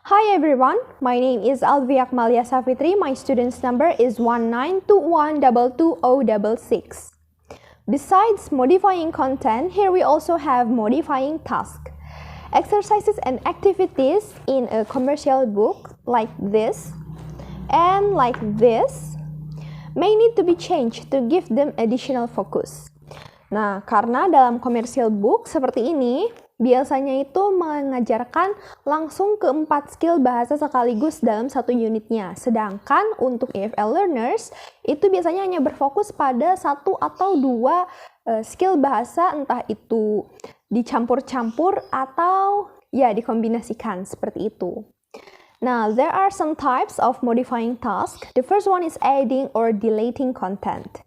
Hi everyone, my name is Alvi Akmalia Safitri. My student's number is 1921222066. Besides modifying content, here we also have modifying task. Exercises and activities in a commercial book like this and like this may need to be changed to give them additional focus. Nah, karena dalam commercial book seperti ini, biasanya itu mengajarkan langsung ke 4 skill bahasa sekaligus dalam satu unitnya. Sedangkan untuk EFL learners, itu biasanya hanya berfokus pada 1 atau 2 skill bahasa, entah itu dicampur-campur atau ya dikombinasikan seperti itu. Now, there are some types of modifying task. The first one is adding or deleting content.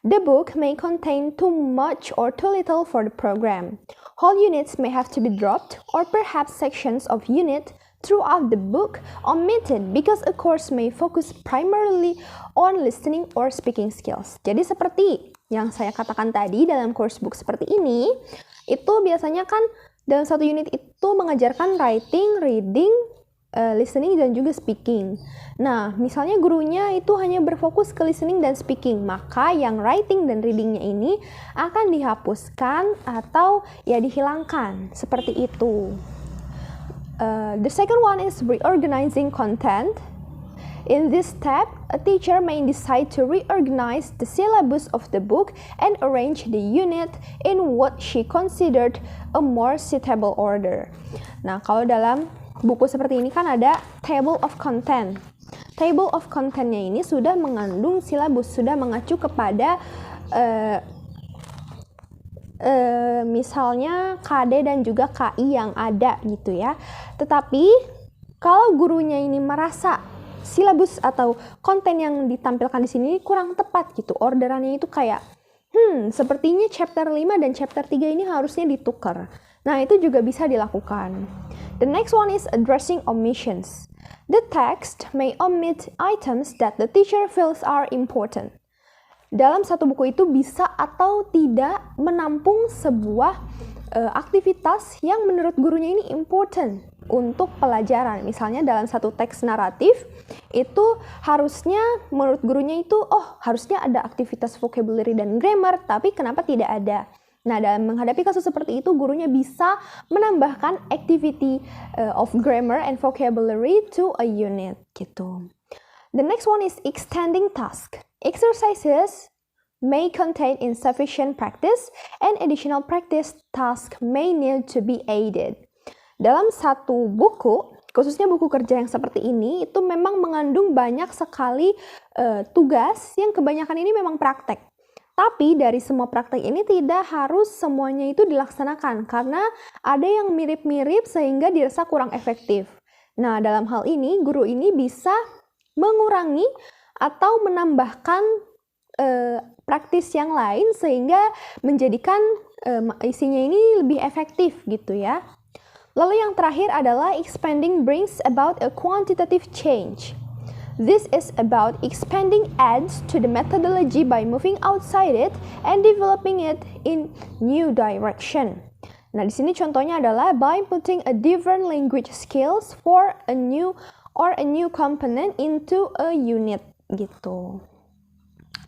The book may contain too much or too little for the program. Whole units may have to be dropped, or perhaps sections of unit throughout the book omitted because a course may focus primarily on listening or speaking skills. Jadi seperti yang saya katakan tadi dalam course book seperti ini, itu biasanya kan dalam satu unit itu mengajarkan writing, reading, listening dan juga speaking. Nah, misalnya gurunya itu hanya berfokus ke listening dan speaking, maka yang writing dan readingnya ini akan dihapuskan atau ya dihilangkan, seperti itu. The second one is reorganizing content. In this step, a teacher may decide to reorganize the syllabus of the book and arrange the unit in what she considered a more suitable order. Nah, kalau dalam buku seperti ini kan ada table of content. Table of content-nya ini sudah mengandung silabus, sudah mengacu kepada misalnya KD dan juga KI yang ada gitu ya. Tetapi kalau gurunya ini merasa silabus atau konten yang ditampilkan di sini kurang tepat gitu, orderannya itu kayak sepertinya chapter 5 dan chapter 3 ini harusnya ditukar. Nah, itu juga bisa dilakukan. The next one is addressing omissions. The text may omit items that the teacher feels are important. Dalam satu buku itu bisa atau tidak menampung sebuah aktivitas yang menurut gurunya ini important untuk pelajaran. Misalnya dalam satu teks naratif, itu harusnya menurut gurunya itu, harusnya ada aktivitas vocabulary dan grammar, tapi kenapa tidak ada? Nah, dalam menghadapi kasus seperti itu, gurunya bisa menambahkan activity of grammar and vocabulary to a unit, gitu. The next one is extending task. Exercises may contain insufficient practice and additional practice task may need to be added. Dalam satu buku, khususnya buku kerja yang seperti ini, itu memang mengandung banyak sekali tugas yang kebanyakan ini memang praktek. Tapi dari semua praktek ini tidak harus semuanya itu dilaksanakan karena ada yang mirip-mirip sehingga dirasa kurang efektif. Nah, dalam hal ini guru ini bisa mengurangi atau menambahkan praktis yang lain sehingga menjadikan isinya ini lebih efektif gitu ya. Lalu yang terakhir adalah expanding brings about a quantitative change. This is about expanding adds to the methodology by moving outside it and developing it in new direction. Nah, di sini contohnya adalah by putting a different language skills for a new component into a unit gitu.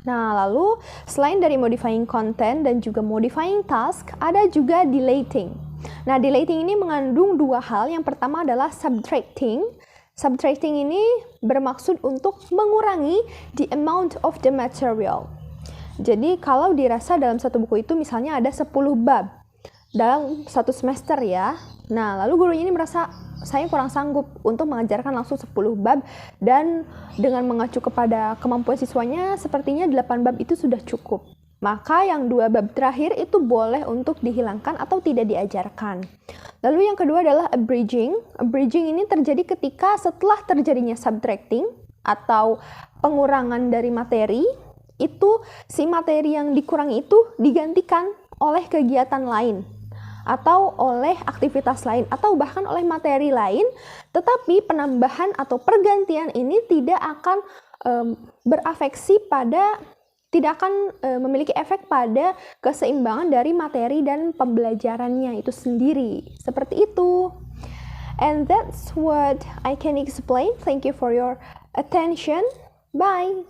Nah, lalu selain dari modifying content dan juga modifying task, ada juga deleting. Nah, deleting ini mengandung 2 hal. Yang pertama adalah subtracting. Subtracting ini bermaksud untuk mengurangi the amount of the material. Jadi kalau dirasa dalam satu buku itu misalnya ada 10 bab dalam satu semester ya. Nah, lalu gurunya ini merasa saya kurang sanggup untuk mengajarkan langsung 10 bab dan dengan mengacu kepada kemampuan siswanya sepertinya 8 bab itu sudah cukup. Maka yang 2 bab terakhir itu boleh untuk dihilangkan atau tidak diajarkan. Lalu yang kedua adalah abridging. Abridging ini terjadi ketika setelah terjadinya subtracting atau pengurangan dari materi, itu si materi yang dikurangi itu digantikan oleh kegiatan lain atau oleh aktivitas lain atau bahkan oleh materi lain, tetapi penambahan atau pergantian ini tidak akan tidak akan memiliki efek pada keseimbangan dari materi dan pembelajarannya itu sendiri. Seperti itu. And that's what I can explain. Thank you for your attention. Bye.